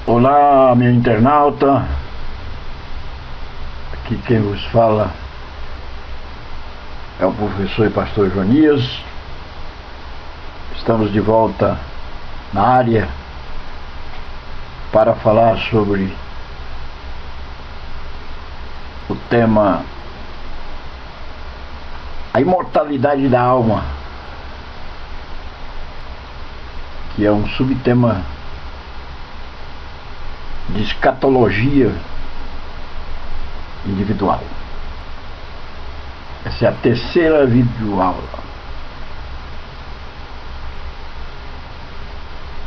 Olá, meu internauta, aqui quem vos fala é o professor e pastor Jonias. Estamos de volta na área para falar sobre o tema a imortalidade da alma, que é um subtema de escatologia individual. Essa é a terceira videoaula.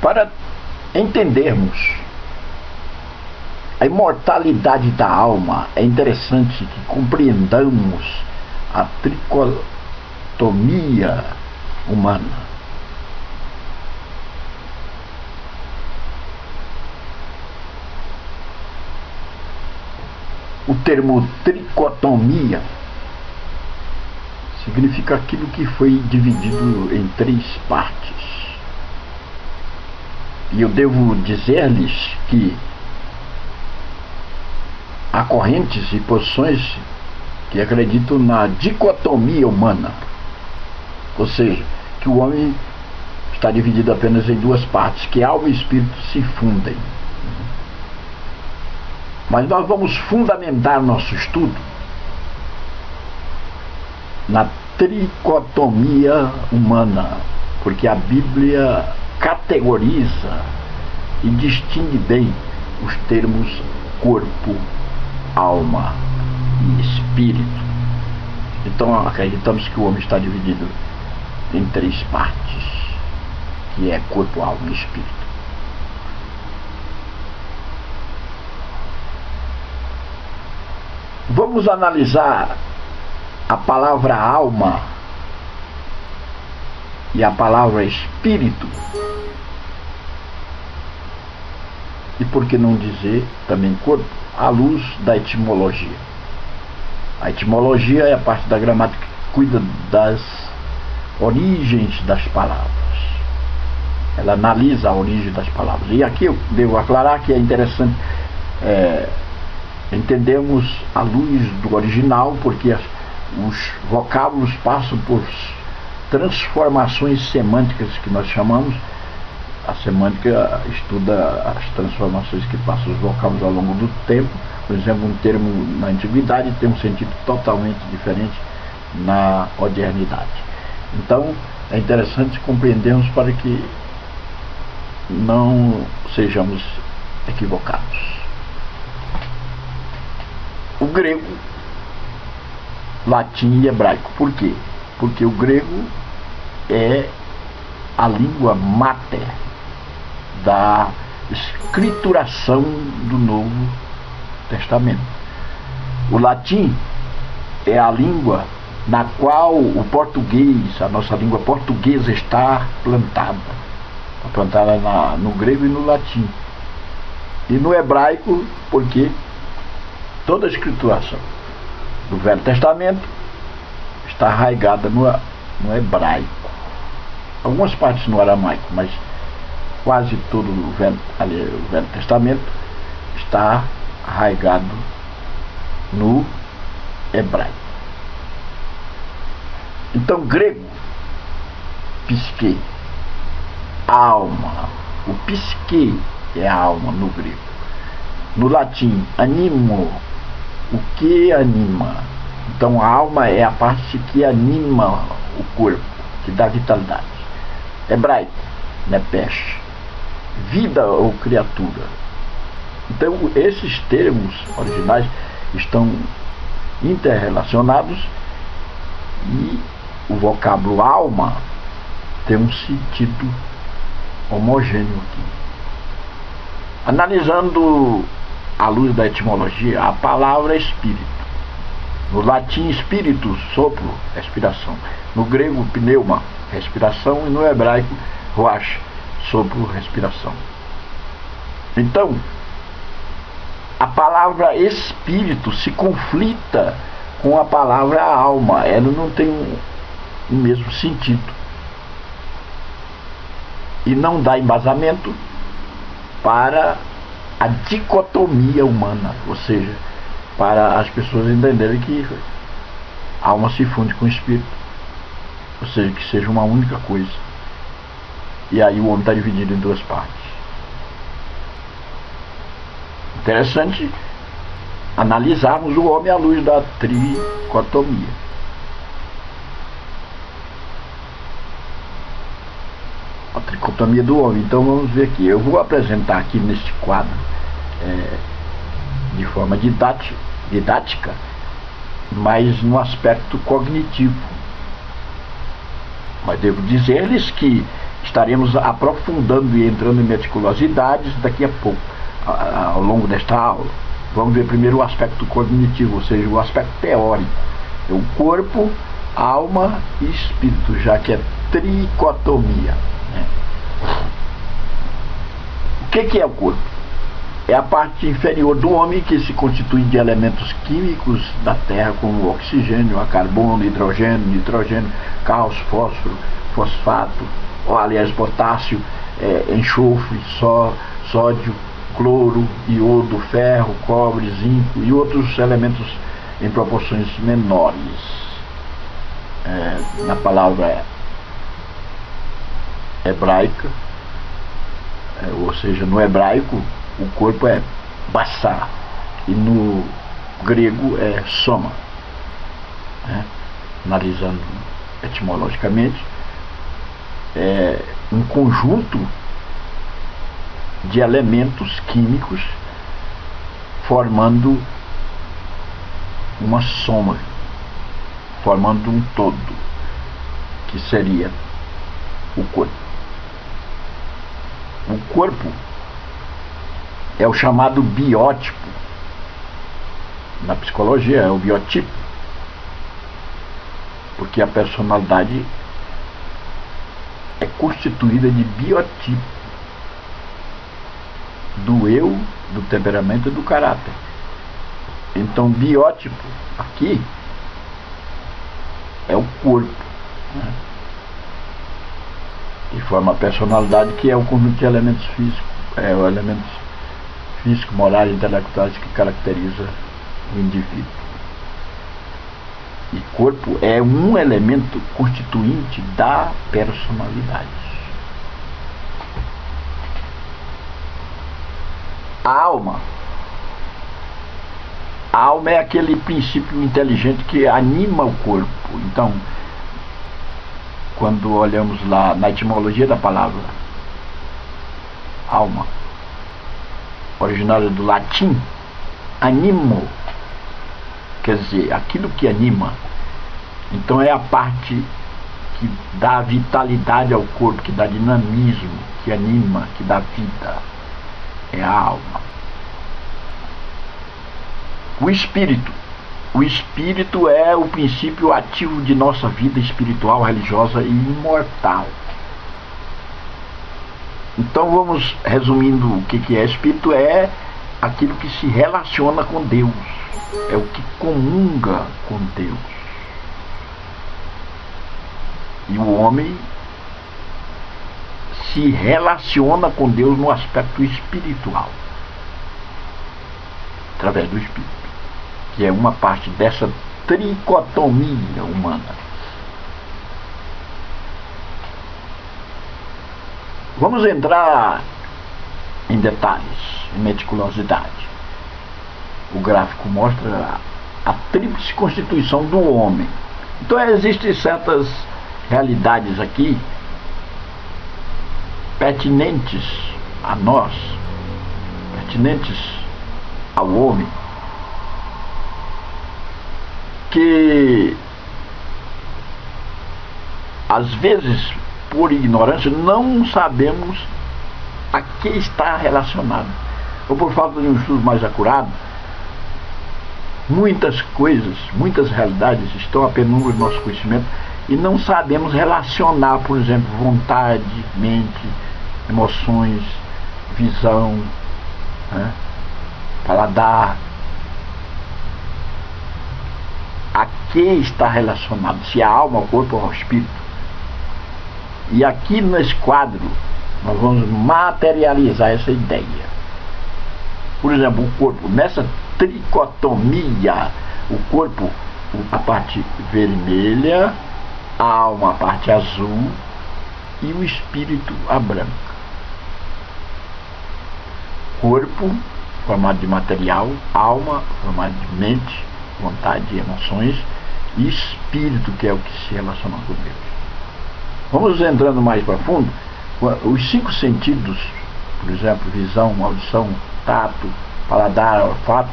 Para entendermos a imortalidade da alma, é interessante que compreendamos a tricotomia humana. O termo tricotomia significa aquilo que foi dividido em três partes. E eu devo dizer-lhes que há correntes e posições que acreditam na dicotomia humana, ou seja, que o homem está dividido apenas em duas partes, que alma e espírito se fundem. Mas nós vamos fundamentar nosso estudo na tricotomia humana, porque a Bíblia categoriza e distingue bem os termos corpo, alma e espírito. Então acreditamos que o homem está dividido em três partes, que é corpo, alma e espírito. Vamos analisar a palavra alma e a palavra espírito, e por que não dizer também corpo, à luz da etimologia. A etimologia é a parte da gramática que cuida das origens das palavras. Ela analisa a origem das palavras. E aqui eu devo aclarar que é interessante entendemos à luz do original, porque os vocábulos passam por transformações semânticas que nós chamamos. A semântica estuda as transformações que passam os vocábulos ao longo do tempo. Por exemplo, um termo na antiguidade tem um sentido totalmente diferente na modernidade. Então é interessante compreendermos para que não sejamos equivocados. O grego, latim e hebraico. Por quê? Porque o grego é a língua mater da escrituração do Novo Testamento. O latim é a língua na qual o português, a nossa língua portuguesa, está plantada. Está plantada no grego e no latim. E no hebraico, porque toda a escrituração do Velho Testamento está arraigada no hebraico. Algumas partes no aramaico, mas quase todo o Velho Testamento está arraigado no hebraico. Então, grego, psique, alma. O psique é a alma no grego. No latim, animo, o que anima. Então a alma é a parte que anima o corpo, que dá vitalidade. Hebraico, nepesh, vida ou criatura. Então esses termos originais estão interrelacionados e o vocábulo alma tem um sentido homogêneo aqui. Analisando à luz da etimologia, a palavra espírito. No latim, espírito, sopro, respiração. No grego, pneuma, respiração. E no hebraico, ruach, sopro, respiração. Então, a palavra espírito se conflita com a palavra alma. Ela não tem o mesmo sentido. E não dá embasamento para a dicotomia humana, ou seja, para as pessoas entenderem que a alma se funde com o espírito, ou seja, que seja uma única coisa. E aí o homem está dividido em duas partes. Interessante analisarmos o homem à luz da tricotomia. A tricotomia do homem. Então vamos ver aqui. Eu vou apresentar aqui neste quadro de forma didática, mas no aspecto cognitivo. Mas devo dizer-lhes que estaremos aprofundando e entrando em meticulosidades daqui a pouco, ao longo desta aula. Vamos ver primeiro o aspecto cognitivo, ou seja, o aspecto teórico. É o corpo, alma e espírito, já que é tricotomia, né? O que é o corpo? É a parte inferior do homem, que se constitui de elementos químicos da Terra, como o oxigênio, a carbono, hidrogênio, nitrogênio, cálcio, fósforo, fosfato, aliás, potássio, enxofre, sódio, cloro, iodo, ferro, cobre, zinco e outros elementos em proporções menores. Na palavra hebraica, ou seja, no hebraico, o corpo é bassar, e no grego é soma, né? Analisando etimologicamente, é um conjunto de elementos químicos formando uma soma, formando um todo, que seria o corpo. O corpo é o chamado biótipo. Na psicologia é o biotipo, porque a personalidade é constituída de biotipo, do eu, do temperamento e do caráter. Então, biótipo aqui é o corpo, né? E forma a personalidade, que é o conjunto de elementos físicos, elementos físicos, morais e intelectuais que caracteriza o indivíduo. E corpo é um elemento constituinte da personalidade. A alma é aquele princípio inteligente que anima o corpo. Então, quando olhamos lá na etimologia da palavra alma, originária do latim, animo, quer dizer, aquilo que anima. Então é a parte que dá vitalidade ao corpo, que dá dinamismo, que anima, que dá vida. É a alma. O espírito é o princípio ativo de nossa vida espiritual, religiosa e imortal. Então vamos resumindo o que é espírito. É aquilo que se relaciona com Deus, é o que comunga com Deus. E o homem se relaciona com Deus no aspecto espiritual, através do espírito, que é uma parte dessa tricotomia humana. Vamos entrar em detalhes, em meticulosidade. O gráfico mostra a tríplice constituição do homem. Então existem certas realidades aqui pertinentes a nós, pertinentes ao homem, que às vezes, por ignorância, não sabemos a que está relacionado, ou por falta de um estudo mais acurado. Muitas coisas, muitas realidades estão à penumbra do nosso conhecimento e não sabemos relacionar, por exemplo, vontade, mente, emoções, visão, né? Paladar. A que está relacionado? Se a alma, ao corpo ou ao espírito? E aqui nesse quadro nós vamos materializar essa ideia. Por exemplo, o corpo, nessa tricotomia, o corpo, a parte vermelha, a alma, a parte azul, e o espírito, a branca. Corpo, formado de material, alma, formado de mente, vontade e emoções, e espírito, que é o que se relaciona com Deus. Vamos entrando mais para fundo. Os 5 sentidos, por exemplo, visão, audição, tato, paladar, olfato,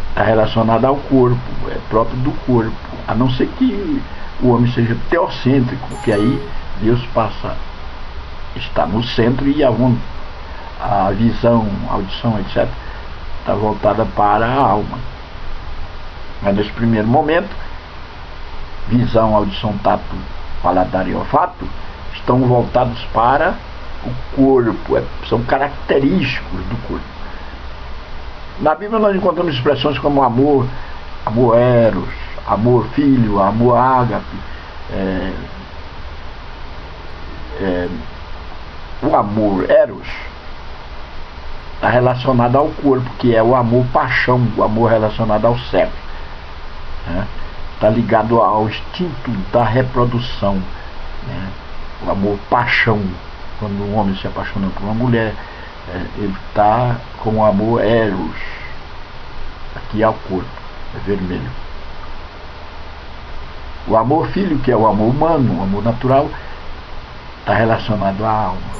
está relacionado ao corpo, é próprio do corpo, a não ser que o homem seja teocêntrico, que aí Deus passa, está no centro, e a visão, a audição, etc., está voltada para a alma. Mas nesse primeiro momento, visão, audição, tato, paladar e olfato estão voltados para o corpo, são característicos do corpo. Na Bíblia nós encontramos expressões como amor, amor eros, amor filho, amor ágape. O amor eros está relacionado ao corpo, que é o amor paixão, o amor relacionado ao sexo. Está ligado ao instinto da reprodução, né? O amor paixão, quando um homem se apaixona por uma mulher, ele está com o amor eros, aqui ao corpo, é vermelho. O amor filho, que é o amor humano, o amor natural, está relacionado à alma.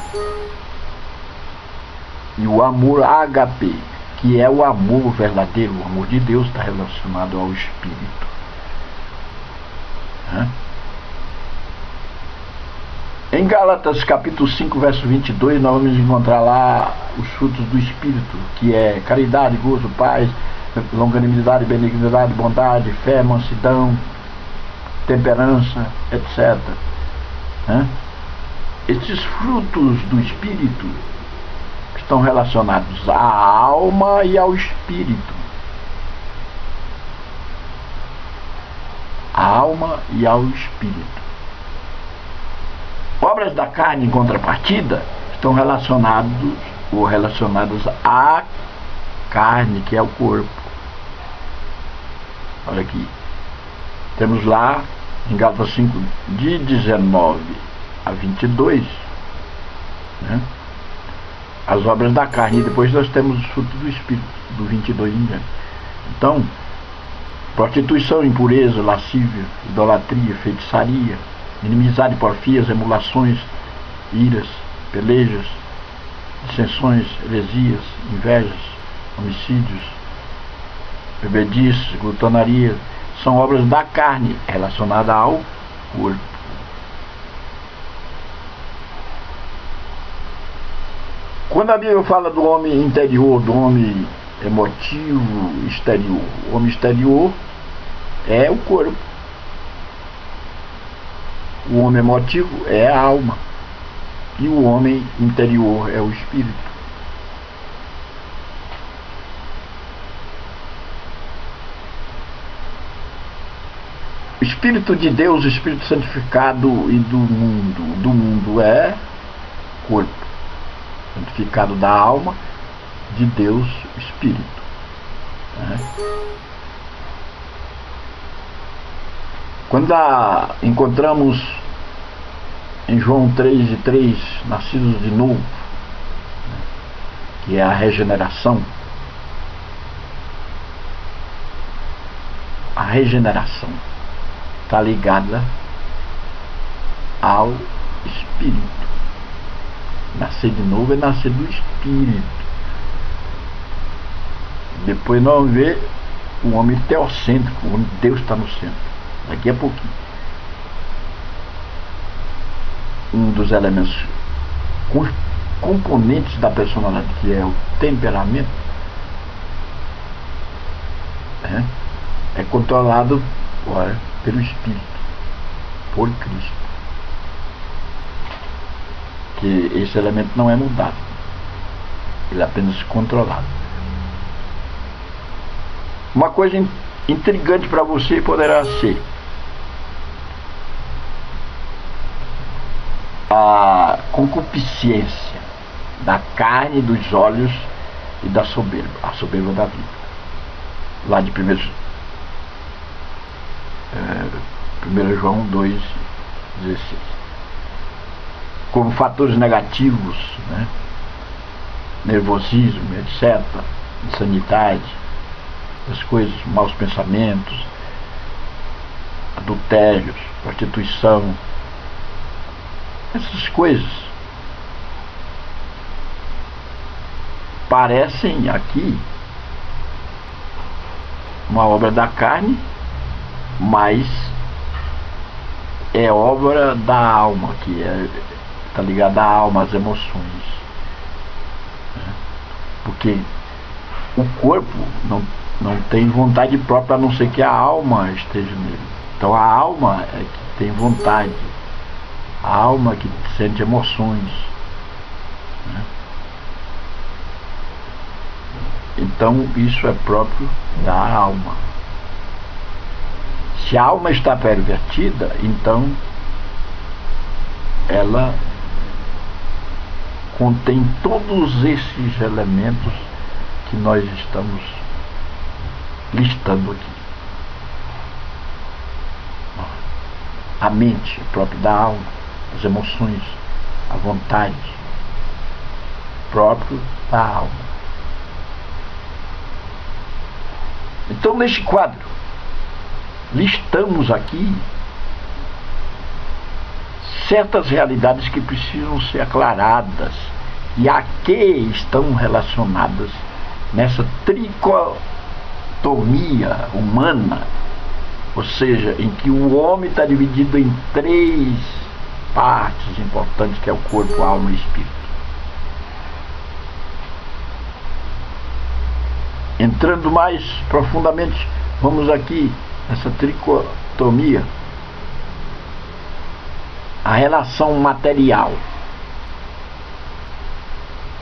E o amor ágape, que é o amor verdadeiro, o amor de Deus, está relacionado ao espírito. Em Gálatas capítulo 5, verso 22, nós vamos encontrar lá os frutos do espírito, que é caridade, gozo, paz, longanimidade, benignidade, bondade, fé, mansidão, temperança, etc. Esses frutos do espírito estão relacionados à alma e ao espírito. A alma e ao espírito. Obras da carne, em contrapartida, estão relacionadas à carne, que é o corpo. Olha aqui. Temos lá, em Gálatas 5, de 19 a 22, as obras da carne, e depois nós temos os frutos do espírito, do 22 em diante. Então, prostituição, impureza, lascívia, idolatria, feitiçaria, inimizade, porfias, emulações, iras, pelejas, dissensões, heresias, invejas, homicídios, bebedices, glutonaria, são obras da carne relacionadas ao corpo. Quando a Bíblia fala do homem interior, do homem emotivo exterior, o homem exterior é o corpo. O homem emotivo é a alma. E o homem interior é o espírito. O Espírito de Deus, o Espírito santificado e do mundo é corpo. Santificado da alma, de Deus, Espírito. Quando encontramos em João 3:3, nascidos de novo, que é a regeneração, está ligada ao Espírito. Nascer de novo é nascer do Espírito. Depois nós vamos ver o homem teocêntrico, onde Deus está no centro. Daqui a pouquinho. Um dos elementos componentes da personalidade, que é o temperamento, é controlado pelo Espírito, por Cristo. Que esse elemento não é mudado, ele é apenas controlado. Uma coisa intrigante para você poderá ser a concupiscência da carne, dos olhos e da soberba, a soberba da vida. Lá de 1 João 2,16. Como fatores negativos, né? Nervosismo, etc., insanidade, as coisas, maus pensamentos, adultérios, prostituição, essas coisas parecem aqui uma obra da carne, mas é obra da alma, que está ligada à alma, às emoções, né? Porque o corpo não tem vontade própria, a não ser que a alma esteja nele. Então a alma é que tem vontade, a alma que sente emoções, né? Então isso é próprio da alma. Se a alma está pervertida, então ela contém todos esses elementos que nós estamos listando aqui. A mente é própria da alma, as emoções, a vontade, próprio da alma. Então, neste quadro, listamos aqui certas realidades que precisam ser aclaradas e a que estão relacionadas nessa tricotomia humana, ou seja, em que o homem está dividido em 3 partes importantes, que é o corpo, a alma e o espírito. Entrando mais profundamente, vamos aqui nessa tricotomia. A relação material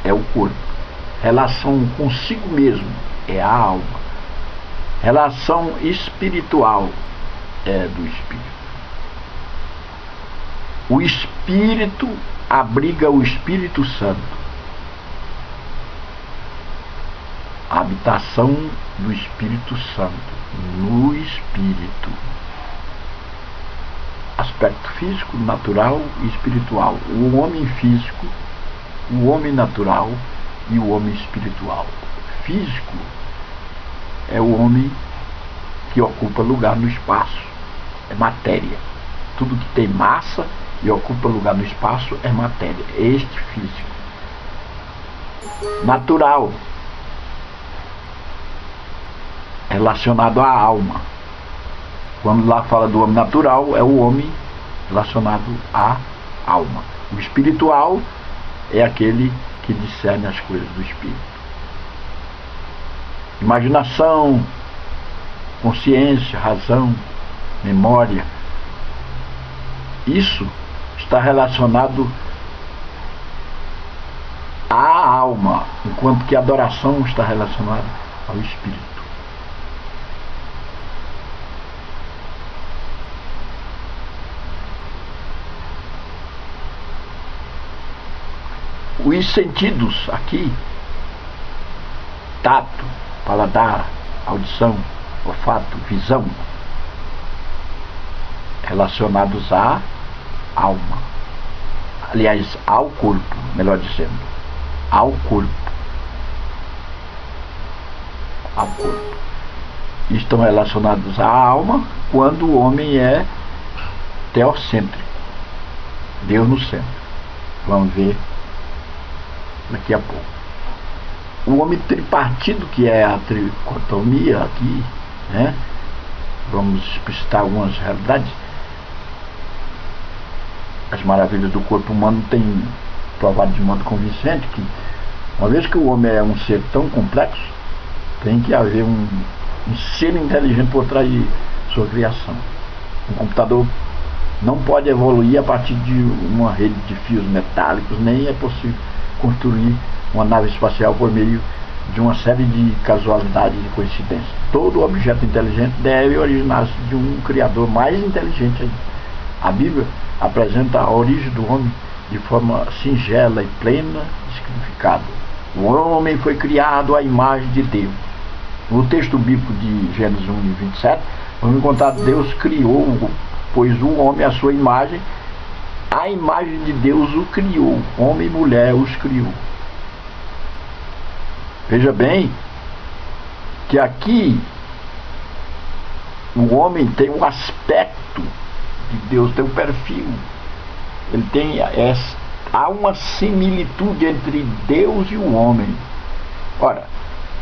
é o corpo, relação consigo mesmo é a alma, relação espiritual é do espírito. O espírito abriga o Espírito Santo, a habitação do Espírito Santo no espírito. Aspecto físico, natural e espiritual. O homem físico, o homem natural e o homem espiritual. Físico é o homem que ocupa lugar no espaço, é matéria. Tudo que tem massa e ocupa lugar no espaço é matéria. Este físico. Natural, relacionado à alma. Quando lá fala do homem natural, é o homem relacionado à alma. O espiritual é aquele que discerne as coisas do espírito. Imaginação, consciência, razão, memória. Isso está relacionado à alma, enquanto que a adoração está relacionada ao espírito. Os sentidos aqui, tato, paladar, audição, olfato, visão, relacionados à alma, aliás, ao corpo, melhor dizendo, ao corpo, estão relacionados à alma quando o homem é teocêntrico, Deus no centro. Vamos ver daqui a pouco. O homem tripartido, que é a tricotomia aqui, né? Vamos explicitar algumas realidades. As maravilhas do corpo humano têm provado de modo convincente que, uma vez que o homem é um ser tão complexo, tem que haver um ser inteligente por trás de sua criação. Um computador não pode evoluir a partir de uma rede de fios metálicos, nem é possível construir uma nave espacial por meio de uma série de casualidades e coincidências. Todo objeto inteligente deve originar-se de um criador mais inteligente ainda. A Bíblia apresenta a origem do homem de forma singela e plena de significado. O homem foi criado à imagem de Deus. No texto bíblico de Gênesis 1:27, vamos encontrar Deus criou, pois o homem à sua imagem, a imagem de Deus o criou, homem e mulher os criou. Veja bem que aqui o homem tem um aspecto de Deus, tem um perfil. Ele tem há uma similitude entre Deus e o homem. Ora,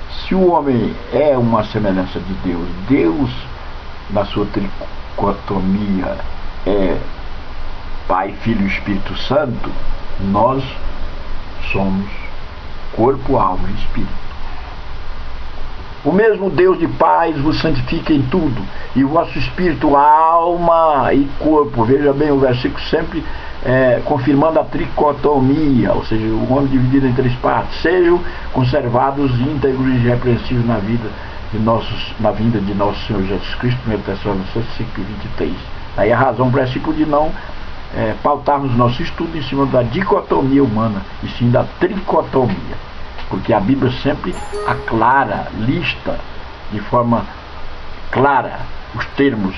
se o homem é uma semelhança de Deus, Deus na sua tricotomia é Pai, Filho e Espírito Santo, nós somos corpo, alma e espírito. O mesmo Deus de paz vos santifica em tudo, e o vosso espírito, alma e corpo. Veja bem o versículo sempre confirmando a tricotomia, ou seja, o homem dividido em três partes, sejam conservados íntegros e irrepreensíveis na vinda de nosso Senhor Jesus Cristo. 1 Tessalonicenses 5:23. Aí a razão para esse tipo de não pautarmos nosso estudo em cima da dicotomia humana, e sim da tricotomia, porque a Bíblia sempre aclara, lista de forma clara os termos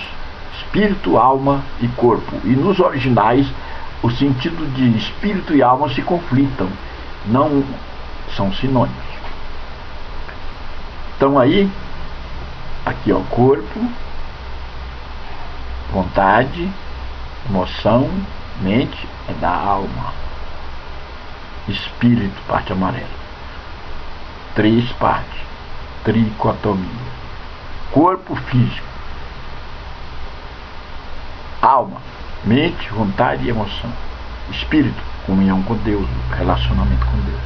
espírito, alma e corpo, e nos originais o sentido de espírito e alma se conflitam, não são sinônimos. Então aí, aqui ó, corpo, vontade, emoção, mente é da alma, espírito, parte amarela, três partes, tricotomia, corpo físico, alma, mente, vontade e emoção, espírito, comunhão com Deus, relacionamento com Deus.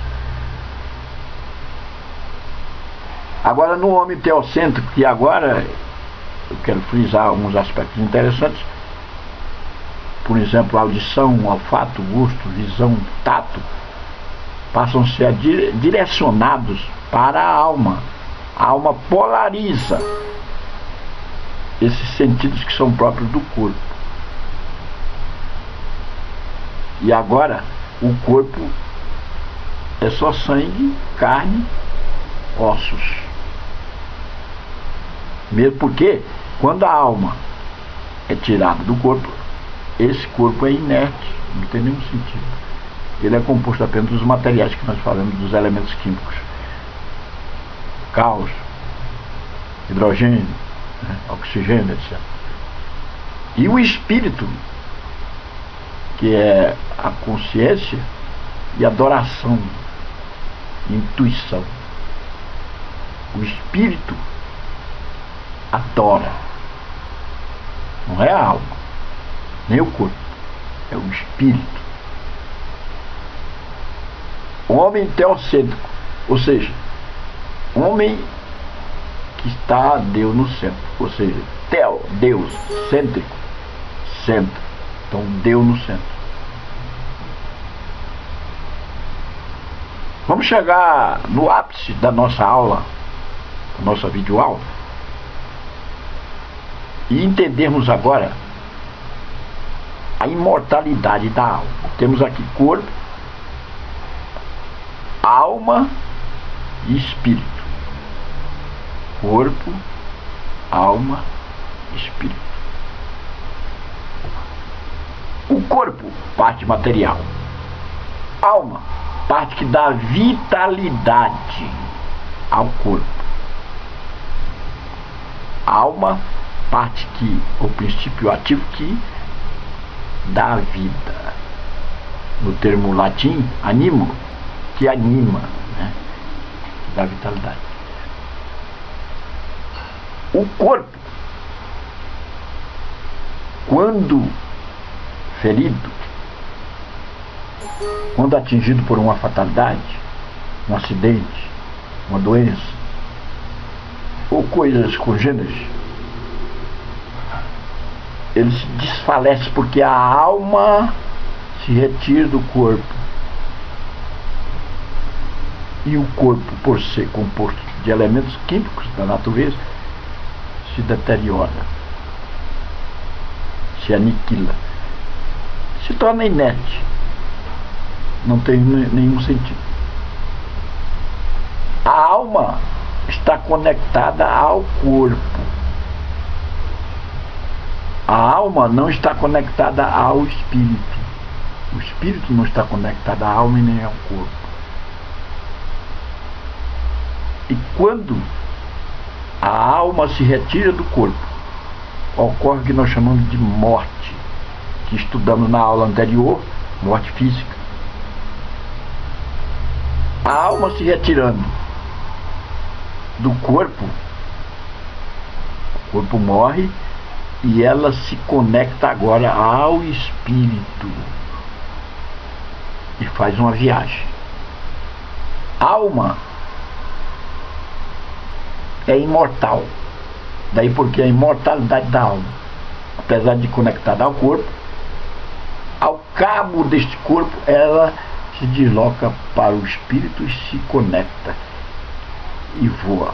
Agora no homem teocêntrico, que agora eu quero frisar alguns aspectos interessantes. Por exemplo, audição, olfato, gosto, visão, tato, passam a ser direcionados para a alma. A alma polariza esses sentidos que são próprios do corpo. E agora o corpo é só sangue, carne, ossos. Mesmo porque quando a alma é tirada do corpo, esse corpo é inerte, não tem nenhum sentido. Ele é composto apenas dos materiais que nós falamos, dos elementos químicos: cálcio, hidrogênio, oxigênio, etc. E o espírito, que é a consciência e adoração, intuição. O espírito adora, não é a alma, nem o corpo, é o espírito. O homem teocêntrico, ou seja, homem que está Deus no centro, ou seja, teo, Deus, cêntrico, centro, então Deus no centro. Vamos chegar no ápice da nossa aula, da nossa videoaula, e entendermos agora a imortalidade da alma. Temos aqui corpo, alma e espírito. Corpo, alma e espírito. O corpo, parte material. Alma, parte que dá vitalidade ao corpo. Alma, parte que, o princípio ativo que dá vida. No termo latim, animo, que anima, né? Dá vitalidade. O corpo, quando ferido, quando atingido por uma fatalidade, um acidente, uma doença ou coisas congêneres, ele se desfalece porque a alma se retira do corpo, e o corpo, por ser composto de elementos químicos da natureza, se deteriora, se aniquila, se torna inerte, não tem nenhum sentido. alma está conectada ao corpo. A alma não está conectada ao espírito. O espírito não está conectado à alma e nem ao corpo. E quando a alma se retira do corpo, ocorre o que nós chamamos de morte, que estudamos na aula anterior, morte física. A alma se retirando do corpo, o corpo morre e ela se conecta agora ao espírito e faz uma viagem. Alma é imortal, daí porque a imortalidade da alma, apesar de conectada ao corpo, ao cabo deste corpo ela se desloca para o espírito e se conecta e voa.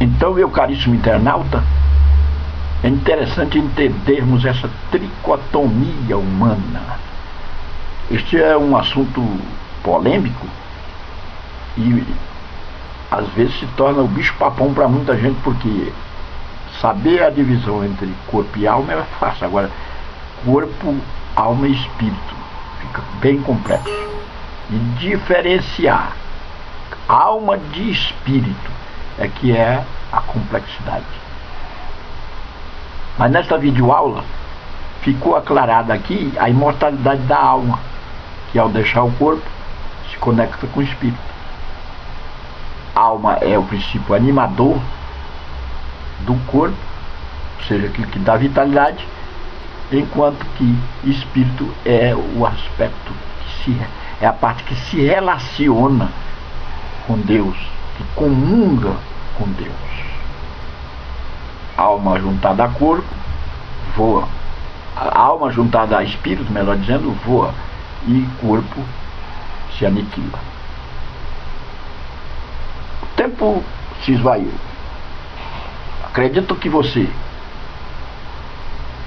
Então, meu caríssimo internauta, é interessante entendermos essa tricotomia humana. Este é um assunto polêmico e às vezes se torna o bicho-papão para muita gente, porque saber a divisão entre corpo e alma é fácil. Agora, corpo, alma e espírito fica bem complexo. E diferenciar alma de espírito é que é a complexidade. Mas nesta videoaula ficou aclarada aqui a imortalidade da alma, que ao deixar o corpo se conecta com o espírito. A alma é o princípio animador do corpo, ou seja, aquilo que dá vitalidade, enquanto que espírito é o aspecto é a parte que se relaciona com Deus, que comunga com Deus. Alma juntada a corpo voa, a alma juntada a espírito, melhor dizendo, voa, e corpo se aniquila. O tempo se esvaiu. Acredito que você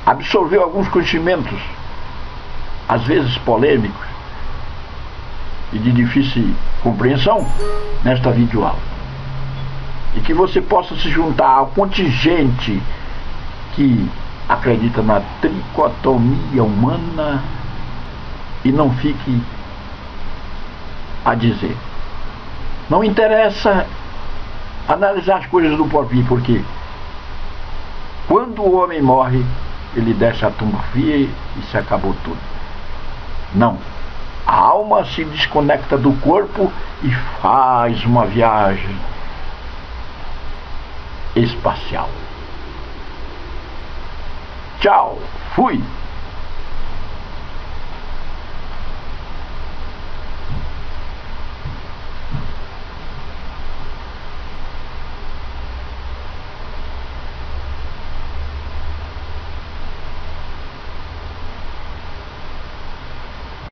absorveu alguns conhecimentos, às vezes polêmicos e de difícil compreensão, nesta videoaula. E que você possa se juntar ao contingente que acredita na tricotomia humana e não fique a dizer: não interessa analisar as coisas do porvir, porque quando o homem morre, ele deixa a tumba fria e se acabou tudo. Não. A alma se desconecta do corpo e faz uma viagem espacial. Tchau, fui!